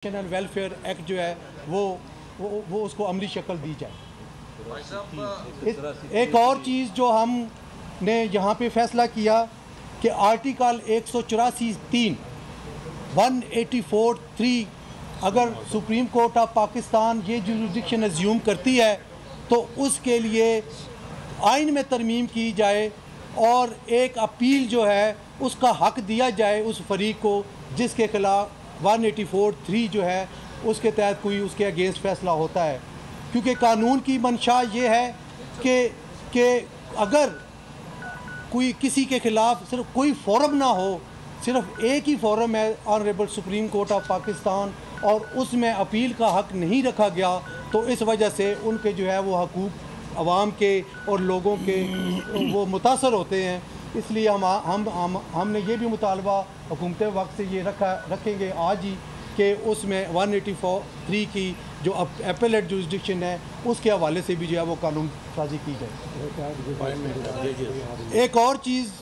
National welfare act جو ہے وہ اس کو عملی شکل دی جائے۔ ایک اور چیز جو ہم نے یہاں پہ فیصلہ کیا کہ آرٹیکل 184(3) 184(3) اگر سپریم کورٹ آف پاکستان یہ جوریسڈکشن ایزیوم کرتی ہے تو اس کے لیے آئین میں ترمیم کی جائے اور ایک اپیل جو ہے اس کا حق دیا جائے اس فریق کو جس کے خلاف 184(3) جو ہے اس کے تحت کوئی اس کے اگینسٹ فیصلہ ہوتا ہے، کیونکہ قانون کی منشا یہ ہے کہ اگر کوئی کسی کے خلاف صرف کوئی فورم نہ ہو، صرف ایک ہی فورم ہے honourable supreme court of Pakistan, اور اس میں اپیل کا حق نہیں رکھا گیا تو اس وجہ سے ان کے جو ہے وہ حقوق عوام کے اور لوگوں کے وہ متاثر ہوتے ہیں۔ اس لیے ہم نے یہ بھی مطالبہ حکومت وقت سے یہ رکھیں گے آج ہی کہ اس میں 184(3) کی جو اپیلیٹ جوریسڈکشن ہے اس کے حوالے سے بھی جو ہے وہ قانون سازی کی جائے۔ ایک اور چیز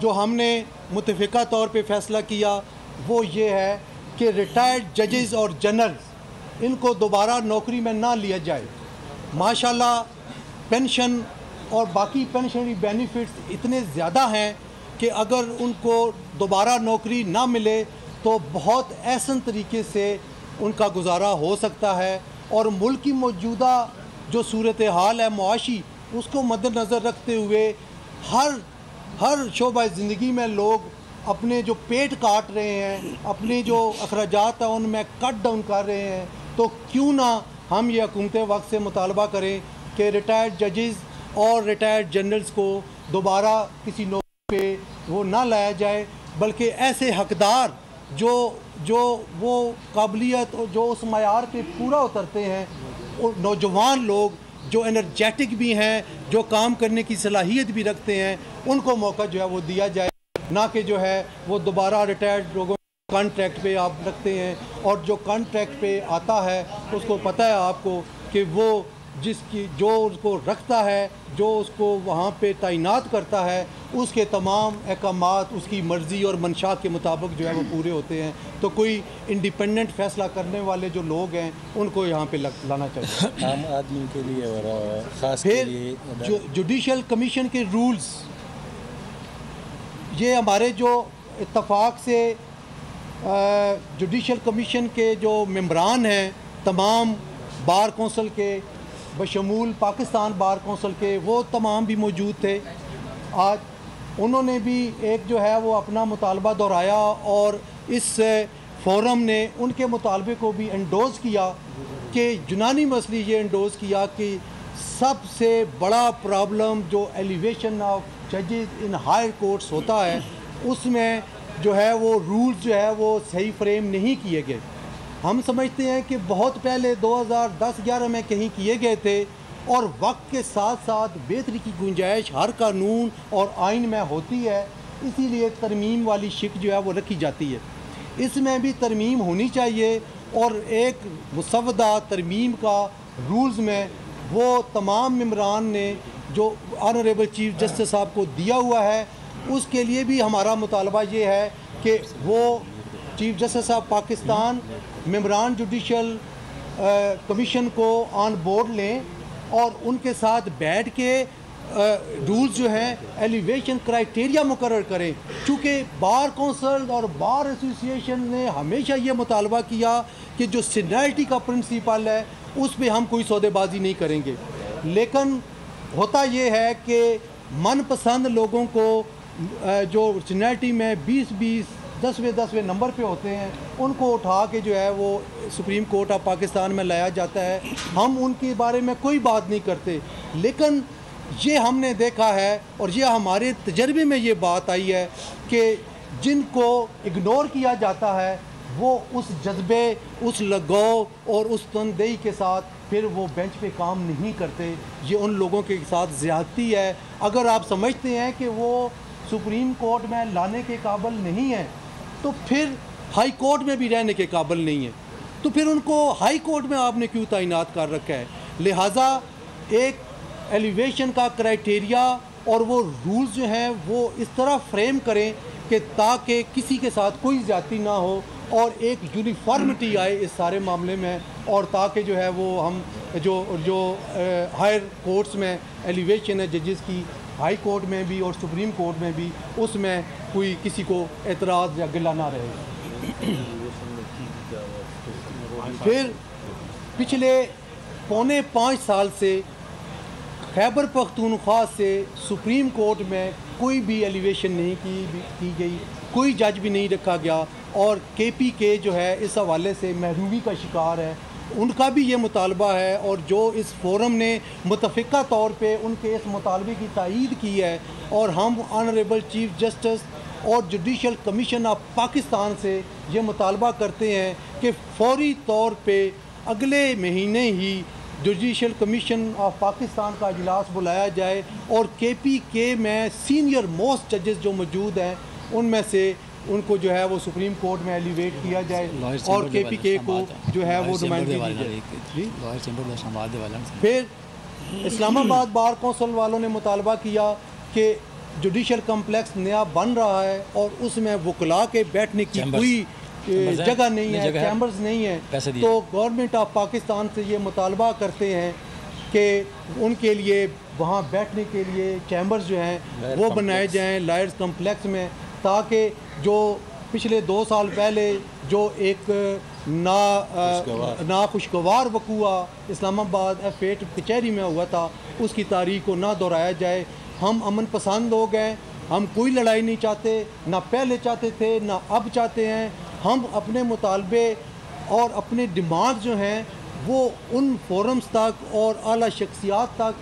جو ہم نے متفقہ طور پہ فیصلہ کیا وہ یہ ہے کہ ریٹائرڈ ججز اور جنرل ان کو دوبارہ نوکری میں نہ لیا جائے۔ ماشاءاللہ پینشن اور باقی پینشنری بینیفٹس اتنے زیادہ ہیں کہ اگر ان کو دوبارہ نوکری نہ ملے تو بہت احسن طریقے سے ان کا گزارا ہو سکتا ہے، اور ملک کی موجودہ جو صورتحال ہے معاشی اس کو مد نظر رکھتے ہوئے ہر شعبہ زندگی میں لوگ اپنے جو پیٹ کاٹ رہے ہیں، اپنے جو اخراجات ہیں ان میں کٹ ڈاؤن کر رہے ہیں، تو کیوں نہ ہم یہ حکومت وقت سے مطالبہ کریں کہ ریٹائرڈ ججز اور ریٹائرڈ جنرلز کو دوبارہ کسی نوکری پہ وہ نہ لایا جائے، بلکہ ایسے حقدار جو وہ قابلیت اور جو اس معیار پہ پورا اترتے ہیں، اور نوجوان لوگ جو انرجیٹک بھی ہیں، جو کام کرنے کی صلاحیت بھی رکھتے ہیں، ان کو موقع جو ہے وہ دیا جائے، نہ کہ جو ہے وہ دوبارہ ریٹائرڈ لوگوں کانٹریکٹ پہ آپ رکھتے ہیں، اور جو کانٹریکٹ پہ آتا ہے اس کو پتہ ہے آپ کو کہ وہ جو اس کو رکھتا ہے، جو اس کو وہاں پہ تعینات کرتا ہے، اس کے تمام احکامات اس کی مرضی اور منشا کے مطابق جو ہے وہ پورے ہوتے ہیں، تو کوئی انڈیپینڈنٹ فیصلہ کرنے والے جو لوگ ہیں ان کو یہاں پہ لانا چاہیے۔ عام آدمی کے لیے اور خاص کے لیے جوڈیشل کمیشن کے رولز، یہ ہمارے جو اتفاق سے جوڈیشل کمیشن کے جو ممبران ہیں تمام بار کونسل کے بشمول پاکستان بار کونسل کے، وہ تمام بھی موجود تھے آج۔ انہوں نے بھی ایک جو ہے وہ اپنا مطالبہ دہرایا اور اس فورم نے ان کے مطالبے کو بھی انڈوز کیا کہ یونانی مسئلے یہ انڈوز کیا کہ سب سے بڑا پرابلم جو ایلیویشن آف ججز ان ہائر کورٹس ہوتا ہے اس میں جو ہے وہ رولز جو ہے وہ صحیح فریم نہیں کیے گئے۔ ہم سمجھتے ہیں کہ بہت پہلے 2010-11 میں کہیں کیے گئے تھے، اور وقت کے ساتھ ساتھ بہتری کی گنجائش ہر قانون اور آئین میں ہوتی ہے، اسی لیے ترمیم والی شک جو ہے وہ رکھی جاتی ہے۔ اس میں بھی ترمیم ہونی چاہیے، اور ایک مسودہ ترمیم کا رولز میں وہ تمام ممبران نے جو آنریبل چیف جسٹس صاحب کو دیا ہوا ہے، اس کے لیے بھی ہمارا مطالبہ یہ ہے کہ وہ چیف جسٹس آف پاکستان ممبران جوڈیشل کمیشن کو آن بورڈ لیں اور ان کے ساتھ بیٹھ کے رولز جو ہیں ایلیویشن کرائٹیریا مقرر کریں، چونکہ بار کونسل اور بار ایسوسیشن نے ہمیشہ یہ مطالبہ کیا کہ جو سینیرٹی کا پرنسپل ہے اس پہ ہم کوئی سودے بازی نہیں کریں گے، لیکن ہوتا یہ ہے کہ من پسند لوگوں کو جو سینیرٹی میں 20-20 10ویں نمبر پہ ہوتے ہیں ان کو اٹھا کے جو ہے وہ سپریم کورٹ آف پاکستان میں لایا جاتا ہے۔ ہم ان کے بارے میں کوئی بات نہیں کرتے، لیکن یہ ہم نے دیکھا ہے اور یہ ہمارے تجربے میں یہ بات آئی ہے کہ جن کو اگنور کیا جاتا ہے وہ اس جذبے، اس لگاؤ اور اس تندہی کے ساتھ پھر وہ بینچ پہ کام نہیں کرتے۔ یہ ان لوگوں کے ساتھ زیادتی ہے۔ اگر آپ سمجھتے ہیں کہ وہ سپریم کورٹ میں لانے کے قابل نہیں ہیں تو پھر ہائی کورٹ میں بھی رہنے کے قابل نہیں ہے، تو پھر ان کو ہائی کورٹ میں آپ نے کیوں تعینات کر رکھا ہے؟ لہٰذا ایک ایلیویشن کا کرائٹیریا اور وہ رولز جو ہیں وہ اس طرح فریم کریں کہ تاکہ کسی کے ساتھ کوئی زیادتی نہ ہو اور ایک یونیفارمٹی آئے اس سارے معاملے میں، اور تاکہ جو ہے وہ ہم جو ہائر کورٹس میں ایلیویشن ہے ججز کی، ہائی کورٹ میں بھی اور سپریم کورٹ میں بھی، اس میں کوئی کسی کو اعتراض یا گلہ نہ رہے۔ پھر پچھلے 4.25 سال سے خیبر پختونخوا سے سپریم کورٹ میں کوئی بھی ایلیویشن نہیں کی گئی، کوئی جج بھی نہیں رکھا گیا، اور کے پی کے جو ہے اس حوالے سے محرومی کا شکار ہے۔ ان کا بھی یہ مطالبہ ہے، اور جو اس فورم نے متفقہ طور پہ ان کے اس مطالبے کی تائید کی ہے، اور ہم آنریبل چیف جسٹس اور جوڈیشل کمیشن آف پاکستان سے یہ مطالبہ کرتے ہیں کہ فوری طور پہ اگلے مہینے ہی جوڈیشل کمیشن آف پاکستان کا اجلاس بلایا جائے، اور کے پی کے میں سینئر موسٹ ججز جو موجود ہیں ان میں سے ان کو جو ہے وہ سپریم کورٹ میں ایلیویٹ کیا جائے، اور کے پی کے کو جو ہے وہ نمائندگی دی جائے۔ پھر اسلام آباد بار کونسل والوں نے مطالبہ کیا کہ جوڈیشل کمپلیکس نیا بن رہا ہے اور اس میں وکلاء کے بیٹھنے کی کوئی جگہ نہیں ہے، چیمبرز نہیں ہیں، تو گورنمنٹ آف پاکستان سے یہ مطالبہ کرتے ہیں کہ ان کے لیے وہاں بیٹھنے کے لیے چیمبرز جو ہیں وہ بنائے جائیں لائرز کمپلیکس میں، تاکہ جو پچھلے 2 سال پہلے جو ایک ناخوشگوار وقوع اسلام آباد F8 کچہری میں ہوا تھا اس کی تاریخ کو نہ دہرایا جائے۔ ہم امن پسند لوگ ہیں، ہم کوئی لڑائی نہیں چاہتے، نہ پہلے چاہتے تھے نہ اب چاہتے ہیں۔ ہم اپنے مطالبے اور اپنے ڈیمانڈ جو ہیں وہ ان فورمز تک اور اعلیٰ شخصیات تک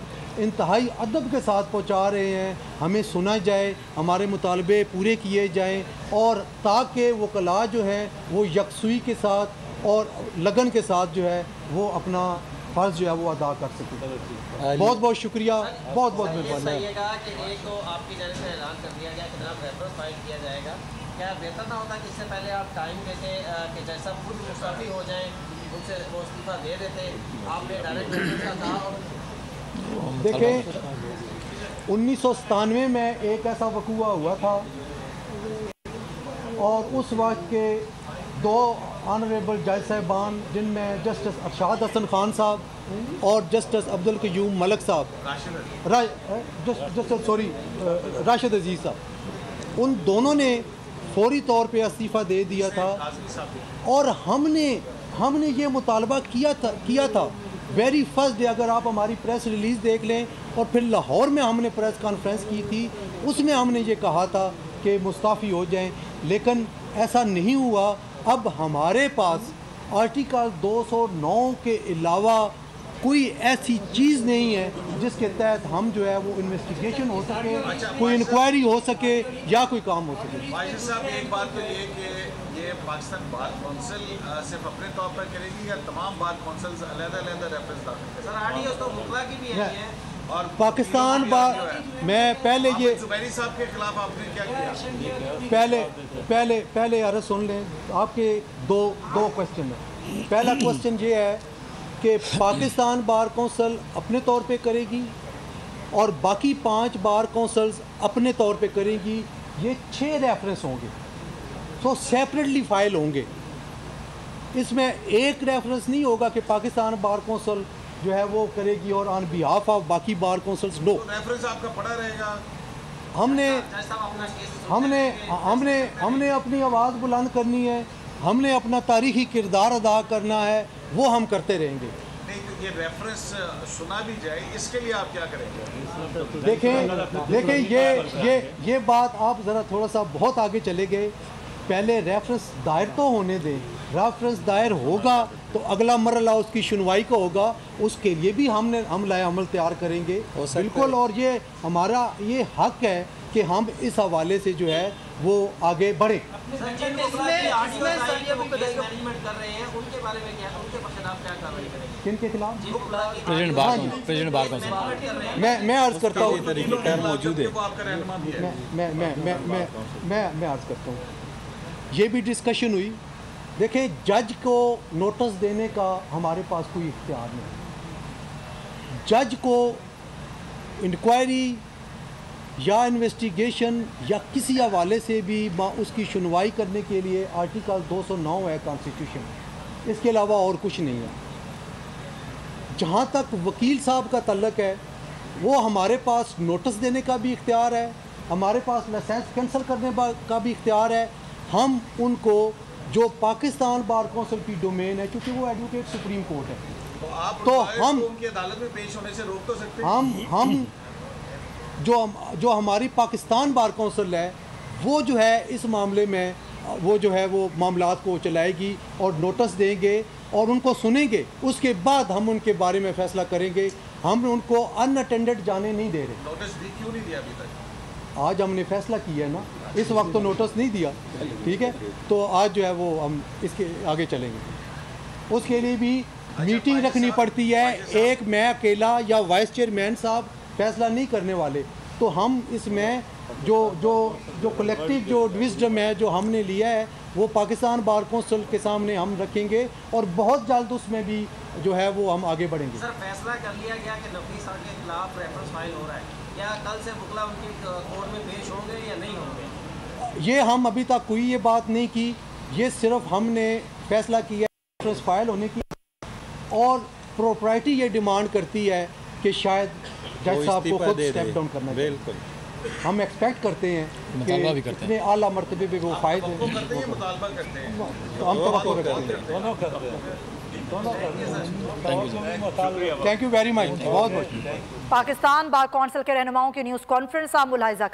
انتہائی ادب کے ساتھ پہنچا رہے ہیں، ہمیں سنا جائے، ہمارے مطالبے پورے کیے جائیں، اور تاکہ وکلاء جو ہیں وہ یکسوئی کے ساتھ اور لگن کے ساتھ جو ہے وہ اپنا فرض جو ہے وہ ادا کر سکیں۔ بہت بہت شکریہ، بہت بہت مہربانی۔ کہ ایک تو آپ کی جانب سے اعلان کر دیا گیا کہ جناب ریفرنس فائل کیا جائے گا، کیا بہتر نہ ہوتا کہ اس سے پہلے آپ ٹائم دیتے کہ جیسا خود مستعفی ہو جائیں، ان سے وہ استعفیٰ دے دیتے؟ آپ نے ڈائریکٹ ریفرنس کا کہا، اور دیکھیں 1997 میں ایک ایسا وقوع ہوا تھا، اور اس وقت کے 2 آنریبل جج صاحبان جن میں جسٹس ارشاد حسن خان صاحب اور جسٹس عبدالقیوم ملک صاحب، راشد عزیز صاحب، ان دونوں نے فوری طور پہ استعفیٰ دے دیا تھا، اور ہم نے یہ مطالبہ کیا تھا ویری فرسٹ ڈے۔ اگر آپ ہماری پریس ریلیز دیکھ لیں، اور پھر لاہور میں ہم نے پریس کانفرنس کی تھی، اس میں ہم نے یہ کہا تھا کہ مستعفی ہو جائیں، لیکن ایسا نہیں ہوا۔ اب ہمارے پاس آرٹیکل 209 کے علاوہ کوئی ایسی چیز نہیں ہے جس کے تحت ہم جو ہے وہ انویسٹیگیشن ہو سکے، کوئی انکوائری ہو سکے یا کوئی کام ہو سکے۔ واجد صاحب، ایک بات تو یہ کہ یہ پاکستان بار کونسل صرف اپنے طور پر کرے گی یا تمام بار کونسلز علیحدہ ریفرنس داخل کریں؟ سر آرڈیوز تو وکلاء کی بھی ہیں، اور پاکستان بار میں پہلے یہ زبیری صاحب کے خلاف آپ نے کیا کیا؟ پہلے عرض سن لیں، آپ کے دو کویسچن ہیں۔ پہلا کویسچن یہ ہے کہ پاکستان بار کونسل اپنے طور پہ کرے گی اور باقی 5 بار کونسلز اپنے طور پہ کریں گی، یہ 6 ریفرنس ہوں گے، تو سیپریٹلی فائل ہوں گے۔ اس میں ایک ریفرنس نہیں ہوگا کہ پاکستان بار کونسل جو ہے وہ کرے گی اور آن بیہاف آف باقی بار کونسلز نو۔ ریفرنس آپ کا پڑا رہے گا؟ ہم نے اپنی آواز بلند کرنی ہے، ہم نے اپنا تاریخی کردار ادا کرنا ہے، وہ ہم کرتے رہیں گے۔ نہیں، یہ ریفرنس سنا بھی جائے، اس کے لیے آپ کیا کریں گے؟ دیکھیں یہ بات آپ ذرا تھوڑا سا بہت آگے چلے گئے۔ پہلے ریفرنس دائر تو ہونے دیں، ریفرنس دائر ہوگا تو اگلا مرحلہ اس کی سنوائی کا ہوگا، اس کے لیے بھی ہم لائے عمل تیار کریں گے بالکل، اور یہ ہمارا یہ حق ہے کہ ہم اس حوالے سے جو ہے وہ آگے بڑھیں۔ کن کے خلاف؟ میں عرض کرتا ہوں، میں عرض کرتا ہوں، یہ بھی ڈسکشن ہوئی۔ دیکھیں، جج کو نوٹس دینے کا ہمارے پاس کوئی اختیار نہیں، جج کو انکوائری یا انویسٹیگیشن یا کسی حوالے سے بھی اس کی سنوائی کرنے کے لیے آرٹیکل 209 ہے کانسٹیٹیوشن میں، اس کے علاوہ اور کچھ نہیں ہے۔ جہاں تک وکیل صاحب کا تعلق ہے، وہ ہمارے پاس نوٹس دینے کا بھی اختیار ہے، ہمارے پاس لائسنس کینسل کرنے کا بھی اختیار ہے۔ ہم ان کو جو پاکستان بار کونسل کی ڈومین ہے، کیونکہ وہ ایڈوکیٹ سپریم کورٹ ہے، تو ہم ان کی عدالت میں پیش ہونے سے روک تو سکتے ہیں؟ ہم جو ہماری پاکستان بار کونسل ہے، وہ جو ہے اس معاملے میں وہ جو ہے وہ معاملات کو چلائے گی اور نوٹس دیں گے اور ان کو سنیں گے، اس کے بعد ہم ان کے بارے میں فیصلہ کریں گے۔ ہم ان کو ان اٹینڈڈ جانے نہیں دے رہے۔ نوٹس بھی کیوں نہیں دیا ابھی تک؟ آج ہم نے فیصلہ کیا ہے نا، اس وقت تو نوٹس نہیں دیا، ٹھیک ہے، تو آج جو ہے وہ ہم اس کے آگے چلیں گے۔ اس کے لیے بھی میٹنگ رکھنی پڑتی ہے، ایک میں اکیلا یا وائس چیئرمین صاحب فیصلہ نہیں کرنے والے، تو ہم اس میں جو کلیکٹیو جو وزڈم ہے جو ہم نے لیا ہے وہ پاکستان بار کونسل کے سامنے ہم رکھیں گے، اور بہت جلد اس میں بھی جو ہے وہ ہم آگے بڑھیں گے۔ سر فیصلہ کر لیا گیا کہ نفیس صاحب کے خلاف ریفرنس فائل ہو رہا ہے، کیا کل سے وکلا ان کی کورٹ میں پیش ہوں گے یا نہیں ہوں گے؟ یہ ہم ابھی تک کوئی یہ بات نہیں کی، یہ صرف ہم نے فیصلہ کیا ہے ریفرنس فائل ہونے کی، اور پروپرائٹی یہ ڈیمانڈ کرتی ہے کہ شاید جج صاحب کو خود اسٹیپ ڈاؤن کرنا چاہیے۔ بالکل ہم ایکسپیکٹ کرتے ہیں کہ اتنے اعلیٰ مرتبے پہ وہ فائز ہیں، مطالبہ کرتے ہیں تو ہم توقع کرتے ہیں۔ تھینک یو ویری مچ، بہت بہت۔ پاکستان بار کونسل کے رہنماؤں کی نیوز کانفرنس آپ ملاحظہ